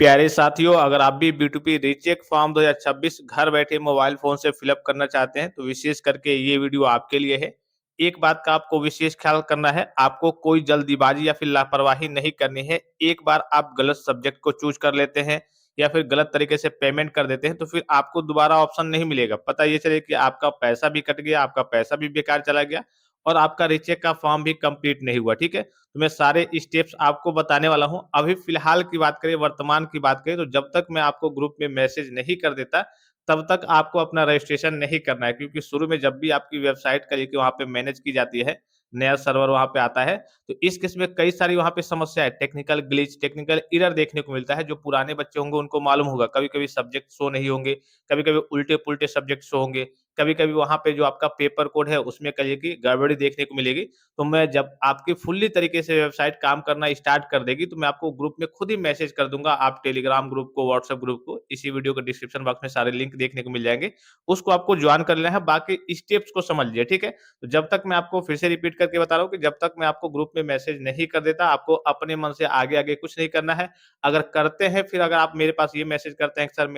प्यारे साथियों, अगर आप भी बी2पी रीचेक फॉर्म 2026 घर बैठे मोबाइल फ़ोन से फ़िलअप करना चाहते हैं, तो विशेष करके ये वीडियो आपके लिए है। एक बात का आपको विशेष ख़्याल करना है, आपको कोई जल्दीबाज़ी या फिर लापरवाही नहीं करनी है। एक बार आप गलत सब्जेक्ट को चूज़ कर लेते हैं या फिर गलत तरीके से पेमेंट कर देते हैं, तो फिर आपको दोबारा ऑप्शन नहीं मिलेगा। पता ये चले कि आपका पैसा भी कट गया, आपका पैसा भी बेकार चला गया और आपका रीचेक का फॉर्म भी कंप्लीट नहीं हुआ, ठीक है? तो मैं सारे स्टेप्स आपको बताने वाला हूँ। अभी फ़िलहाल की बात करें, वर्तमान की बात करें, तो जब तक मैं आपको ग्रुप में मैसेज नहीं कर देता, तब तक आपको अपना रजिस्ट्रेशन नहीं करना है, क्योंकि शुरू में जब भी आपकी वेबसाइट का देखिए वहाँ पे मैनेज की जाती है, नया सर्वर वहाँ पे आता है, तो इस केस में कई सारी वहाँ पे समस्या है, टेक्निकल ग्लिच, टेक्निकल एरर देखने को मिलता है। जो पुराने बच्चे होंगे उनको मालूम होगा, कभी-कभी सब्जेक्ट शो नहीं होंगे, कभी-कभी उल्टे-पुल्टे सब्जेक्ट शो होंगे, कभी-कभी वहाँ पे जो आपका पेपर कोड है, उसमें कहिए कि गड़बड़ी देखने को मिलेगी। तो मैं जब आपकी फुल्ली तरीके से वेबसाइट काम करना स्टार्ट कर देगी, तो मैं आपको ग्रुप में खुद ही मैसेज कर दूँगा। आप टेलीग्राम ग्रुप को, व्हाट्सएप ग्रुप को, इसी वीडियो के डिस्क्रिप्शन बॉक्स में सारे लिंक देखने को मिल जाएँगे। उसको आपको जॉइन कर लेना है, बाकी स्टेप्स को समझ लीजिए, ठीक है? तो जब तक मैं आपको फिर से रिपीट करके बता रहा हूँ कि जब तक मैं आपको ग्रुप में मैसेज नहीं कर देता, आपको अपने मन से आगे-आगे कुछ नहीं करना है। अगर करते हैं, फिर अगर आप मेरे पास ये मैसेज करते हैं कि सर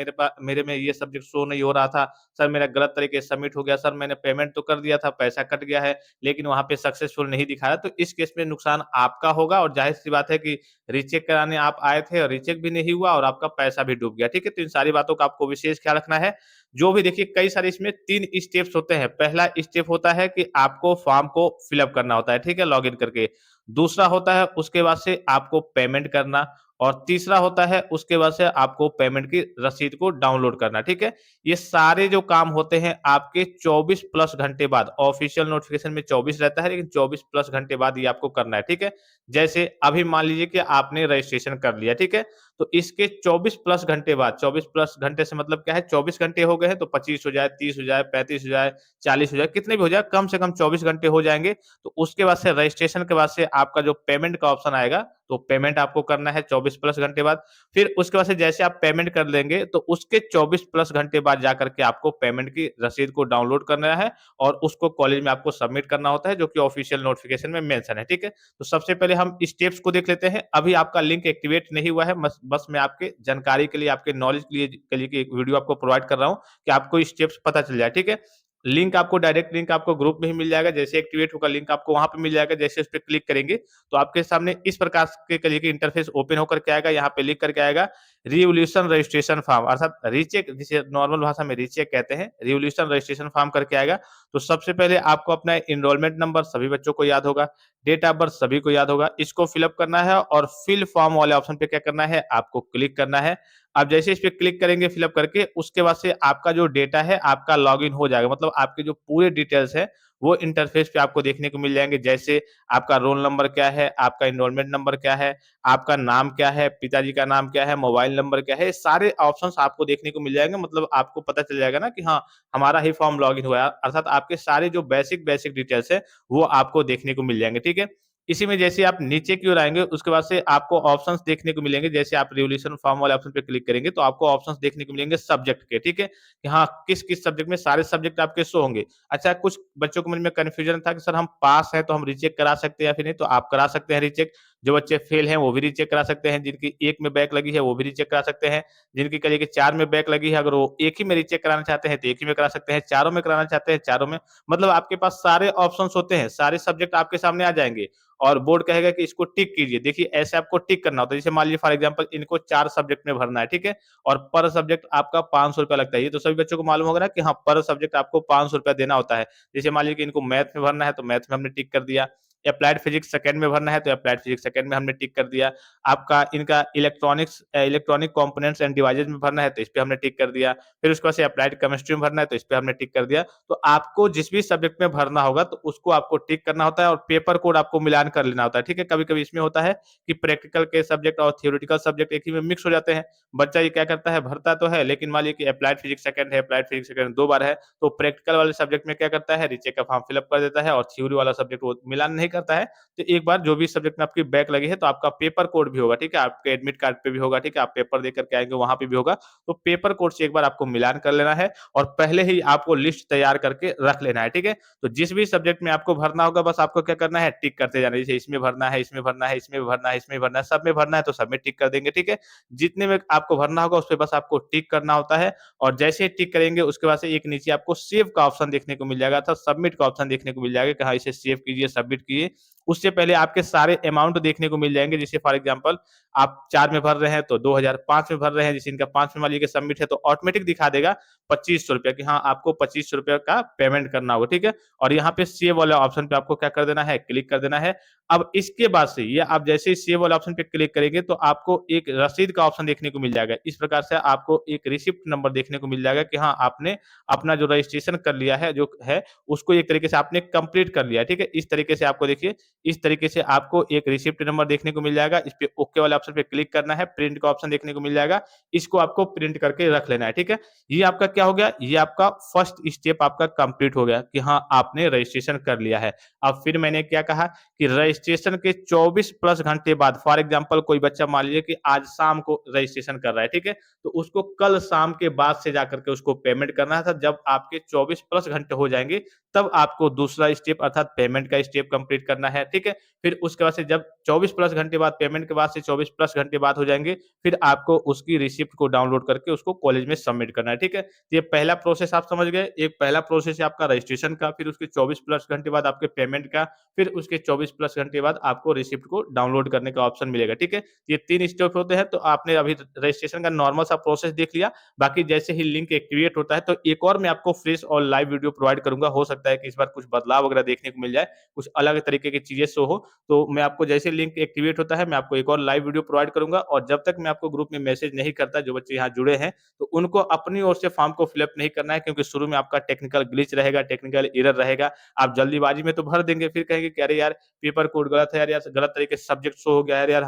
मेरे में ये सब्जेक्ट शो नहीं हो रहा था, सर मेरा गलत तरीके से सबमिट हो गया, सर मैंने पेमेंट तो कर दिया था, पैसा कट गया है, लेकिन वहाँ पे सक्सेसफुल नहीं दिखा रहा, तो इस केस में नुकसान आपका होगा और ज़ाहिर-सी बात है कि रीचेक कराने आप आए थे और रीचेक भी नहीं हुआ और आपका पैसा भी डूब गया, ठीक है? तो इन सारी बातों का आपको विशेष ख्याल रखना है। जो भी देखिए कई सारे इसमें 3 स्टेप्स होते हैं। पहला स्टेप होता है कि आपको फॉर्म को फिल अप करना होता है, ठीक है? लॉगिन करके। दूसरा होता है उसके बाद से आपको पेमेंट करना और तीसरा होता है उसके बाद से आपको पेमेंट की रसीद को डाउनलोड करना, ठीक है? ये सारे जो काम होते हैं आपके 24 प्लस घंटे बाद, ऑफिशियल नोटिफ़िकेशन में 24 रहता है, लेकिन 24 प्लस घंटे बाद ये आपको करना है, ठीक है? जैसे अभी मान लीजिए कि आपने रजिस्ट्रेशन कर लिया, ठीक है? तो इसके 24 प्लस घंटे बाद, 24 प्लस घंटे से मतलब क्या है, 24 घंटे हो गए हैं, तो 25 हो जाए, 30 हो जाए, 35 हो जाए, 40 हो जाए, कितने भी हो जाए, कम से कम 24 घंटे हो जाएँगे। तो उसके बाद से रजिस्ट्रेशन के बाद से आपका जो पेमेंट का ऑप्शन आएगा, तो पेमेंट आपको करना है 24 प्लस घंटे बाद। फिर उसके बाद से जैसे आप पेमेंट कर लेंगे, तो उसके 24 प्लस घंटे बाद जाकर के आपको पेमेंट की रसीद को डाउनलोड करना है और उसको कॉलेज में आपको सबमिट करना होता है, जो कि ऑफिशियल नोटिफ़िकेशन में मेंशन है, ठीक है? तो सबसे पहले हम स्टेप्स को देख लेते हैं। अभी आपका लिंक एक्टिवेट नहीं हुआ है, बस मैं आपके जानकारी के लिए, आपके नॉलेज के लिए कि एक वीडियो आपको प्रोवाइड कर रहा हूँ कि आपको स्टेप्स पता चल जाए, ठीक है? लिंक आपको डायरेक्ट लिंक आपको ग्रुप में ही मिल जाएगा, जैसे एक्टिवेट होगा लिंक आपको वहाँ पे मिल जाएगा, जैसे उस पे क्लिक करेंगे, तो आपके सामने इस प्रकार के करिए कि इंटरफेस ओपन होकर के आएगा, यहाँ पे लिख करके आएगा रिवोल्यूशन रजिस्ट्रेशन फॉर्म, अर्थात रीचेक, जिसे नॉर्मल भाषा में रीचेक कहते हैं, रिवोल्यूशन रजिस्ट्रेशन फॉर्म करके आएगा। तो सबसे पहले आपको अपना एनरोलमेंट नंबर सभी बच्चों को याद होगा, डेट ऑफ बर्थ सभी को याद होगा, इसको फिल करना है और फिल फॉर्म वाले ऑप्शन पे क्या करना है, आपको क्लिक करना है। आप जैसे इस पे क्लिक करेंगे फिल करके, उसके बाद से आपका जो डेटा है, आपका लॉगिन हो जाएगा, मतलब आपके जो पूरे डिटेल्स हैं, वो इंटरफेस पे आपको देखने को मिल जाएँगे। जैसे आपका रोल नंबर क्या है, आपका एनरोलमेंट नंबर क्या है, आपका नाम क्या है, पिताजी का नाम क्या है, मोबाइल नंबर क्या है, ये सारे ऑप्शंस आपको देखने को मिल जाएँगे। मतलब आपको पता चल जाएगा ना कि हाँ, हमारा ही फॉर्म लॉगिन हुआ है। अर्थात आपके सारे जो बेसिक डिटेल्स हैं, वो आपको देखने को मिल जाएँगे, ठीक है? इसी में जैसे आप नीचे की ओर आएँगे, उसके बाद से आपको ऑप्शंस देखने को मिलेंगे। जैसे आप रिवोल्यूशन फॉर्म वाले ऑप्शन पे क्लिक करेंगे, तो आपको ऑप्शंस देखने को मिलेंगे सब्जेक्ट के, ठीक है? कि हाँ, किस-किस सब्जेक्ट में सारे सब्जेक्ट आपके शो होंगे। अच्छा, कुछ बच्चों के मन में कन्फ्यूजन था कि सर हम पास हैं, तो हम रीचेक करा सकते हैं या फिर नहीं? तो आप करा सकते हैं रीचेक। जो बच्चे फेल हैं, वो भी रीचेक करा सकते हैं। जिनकी 1 में बैक लगी है, वो भी रीचेक करा सकते हैं। जिनकी करिए कि 4 में बैक लगी है, अगर वो 1 ही में रीचेक कराना चाहते हैं, तो 1 ही में करा सकते हैं। चारों में कराना चाहते हैं, चारों में। मतलब आपके पास सारे ऑप्शंस होते हैं, सारे सब्जेक्ट आपके सामने आ जाएँगे और बोर्ड कहेगा कि इसको टिक कीजिए। देखिए, ऐसे आपको टिक करना होता है। जैसे मान लीजिए फॉर एग्जांपल इनको 4 सब्जेक्ट में भरना है, ठीक है? और पर सब्जेक्ट आपका ₹500 लगता है। ये तो सभी बच्चों को मालूम होगा ना कि हाँ, पर सब्जेक्ट आपको ₹500 देना होता है। जैसे मान लीजिए कि इनको मैथ में भरना है, तो मैथ में हमने टिक कर दिया। एप्लाइड फिजिक्स सेकंड में भरना है, तो एप्लाइड फिजिक्स सेकंड में हमने टिक कर दिया। आपका इनका इलेक्ट्रॉनिक कंपोनेंट्स एंड डिवाइसेज़ में भरना है, तो इस पे हमने टिक कर दिया। फिर उसके बाद से एप्लाइड केमिस्ट्री में भरना है, तो इस पे हमने टिक कर दिया। तो आपको जिस भी सब्जेक्ट में भरना होगा, तो उसको आपको टिक करना होता है और पेपर कोड आपको मिलान कर लेना होता है, ठीक है? कभी-कभी इसमें होता है कि प्रैक्टिकल के सब्जेक्ट और थ्योरेटिकल सब्जेक्ट एक ही में मिक्स हो जाते हैं। बच्चा ये क्या करता है, भरता तो है, लेकिन मान लीजिए कि एप्लाइड फिजिक्स सेकंड है, एप्लाइड फिजिक्स सेकंड 2 बार है, तो प्रैक्टिकल वाले सब्जेक्ट में क्या करता है, रीचेक का फॉर्म फिल अप कर देता है और थ्योरी वाला सब्जेक्ट वो मिलान नहीं करता है, तो एक बार जो भी सब्जेक्ट में आपकी बैक लगी है, तो आपका पेपर कोड भी होगा, ठीक है? आपके एडमिट कार्ड पे भी होगा, ठीक है? आप पेपर दे कर के आएँगे, वहाँ पे भी होगा। तो पेपर कोड से एक बार आपको मिलान कर लेना है और पहले ही आपको लिस्ट तैयार करके रख लेना है, ठीक है? तो जिस भी सब्जेक्ट में आपको भरना होगा, बस आपको क्या करना है, टिक करते जाना है। जैसे इसमें भरना है, इसमें भरना है, इसमें भरना है, इसमें भरना है, सब में भरना है, तो सब में टिक कर देंगे, ठीक है? जितने में आपको भरना होगा, उसपे बस आपको टिक करना होता है और जैसे ही टिक करेंगे, उसके बाद से एक नीचे आपको सेव का ऑप्शन देखने को मिल जाएगा अर्थात सबमिट का ऑप्शन देखने को मिल जाएगा कि हाँ, इसे सेव कीजिए, सबमिट कीजिए। उससे पहले आपके सारे अमाउंट देखने को मिल जाएँगे। जैसे फॉर एग्ज़ाम्पल आप 4 में भर रहे हैं, तो 2000, 5 में भर रहे हैं, जैसे इनका 5 में मान लीजिए कि सबमिट है, तो ऑटोमेटिक दिखा देगा ₹2500 कि हाँ, आपको ₹2500 का पेमेंट करना होगा, ठीक है? और यहाँ पे सेव वाला ऑप्शन पे आपको क्या कर देना है, क्लिक कर देना है। अब इसके बाद से ये आप जैसे ही सेव वाला ऑप्शन पे क्लिक करेंगे, तो आपको एक रसीद का ऑप्शन देखने को मिल जाएगा। इस प्रकार से आपको एक रिसिप्ट नंबर देखने को मिल जाएगा कि हाँ, आपने अपना जो रजिस्ट्रेशन कर लिया है, जो है, उसको एक तरीके से आपने कंप्लीट कर लिया है, ठीक है? इस तरीके से आपको देखिए, इस तरीके से आपको एक रिसिप्ट नंबर देखने को मिल जाएगा। इस पे ओके वाले ऑप्शन पे क्लिक करना है, प्रिंट का ऑप्शन देखने को मिल जाएगा। इसको आपको प्रिंट करके रख लेना है, ठीक है? ये आपका क्या हो गया? ये आपका फर्स्ट स्टेप आपका कंप्लीट हो गया कि हाँ, आपने रजिस्ट्रेशन कर लिया है। अब फिर मैंने क्या कहा कि रजिस्ट्रेशन के 24 प्लस घंटे बाद फॉर एग्ज़ाम्पल कोई बच्चा मान लीजिए कि आज शाम को रजिस्ट्रेशन कर रहा है, ठीक है? तो उसको कल शाम के बाद से जाकर के उसको पेमेंट करना था। जब आपके 24 प्लस घंटे हो जाएँगे, तब आपको दूसरा स्टेप अर्थात पेमेंट का स्टेप कंप्लीट करना है, ठीक है? फिर उसके बाद से जब 24 प्लस घंटे बाद पेमेंट के बाद से 24 प्लस घंटे बाद हो जाएँगे, फिर आपको उसकी रिसिप्ट को डाउनलोड करके उसको कॉलेज में सबमिट करना है, ठीक है? तो ये पहला प्रोसेस आप समझ गए। एक पहला प्रोसेस है आपका रजिस्ट्रेशन का, फिर उसके 24 प्लस घंटे बाद आपके पेमेंट का, फिर उसके 24 प्लस घंटे बाद आपको रिसिप्ट को डाउनलोड करने का ऑप्शन मिलेगा, ठीक है? ये 3 स्टेप होते हैं, तो आपने अभी रजिस्ट्रेशन का नॉर्मल सा प्रोसेस देख लिया। बाकी जैसे ही लिंक एक्टिवेट होता है, तो एक और मैं आपको फ्रेश और लाइव वीडियो प्रोवाइड करूँगा। हो सकता है कि इस बार कुछ बदलाव वगैरह देखने को मिल जाए, कुछ अलग तरीके की चीज़ें शो हो। तो मैं आपको जैसे लिंक एक्टिवेट होता है, मैं आपको एक और लाइव वीडियो प्रोवाइड करूँगा और जब तक मैं आपको ग्रुप में मैसेज नहीं करता, जो बच्चे यहाँ जुड़े हैं, तो उनको अपनी ओर से फॉर्म को फिल अप नहीं करना है क्योंकि शुरू में आपका टेक्निकल ग्लिच रहेगा, टेक्निकल एरर रहेगा। आप जल्दीबाजी में तो भर देंगे, फिर कहेंगे कि अरे यार! पेपर कोड गलत है, यार गलत तरीके से सब्जेक्ट शो हो गया है, अरे यार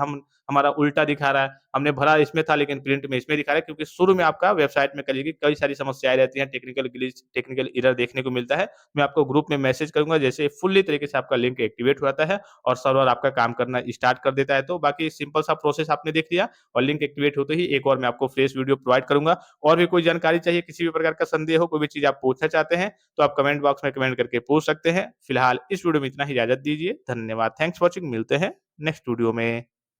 हमारा उल्टा दिखा रहा है, हमने भरा इसमें था लेकिन प्रिंट में इसमें दिखा रहा है क्योंकि शुरू में आपका वेबसाइट में करिए कि कई सारी समस्याएँ रहती हैं, टेक्निकल ग्लिच, टेक्निकल एरर देखने को मिलता है। मैं आपको ग्रुप में मैसेज करूँगा जैसे फुल्ली तरीके से आपका लिंक एक्टिवेट हो जाता है और सर्वर आपका काम करना स्टार्ट कर देता है। तो बाकी सिंपल सा प्रोसेस आपने देख लिया और लिंक एक्टिवेट होते ही एक और मैं आपको फ्रेश वीडियो प्रोवाइड करूँगा। और भी कोई जानकारी चाहिए, किसी भी प्रकार का संदेह हो, कोई भी चीज़ आप पूछना चाहते हैं, तो आप कमेंट बॉक्स में कमेंट करके पूछ सकते हैं। फिलहाल इस वीडियो में इतना ही, इजाज़त दीजिए। धन्यवाद। Thanks for watching. मिलते हैं नेक्स्ट वीडियो में।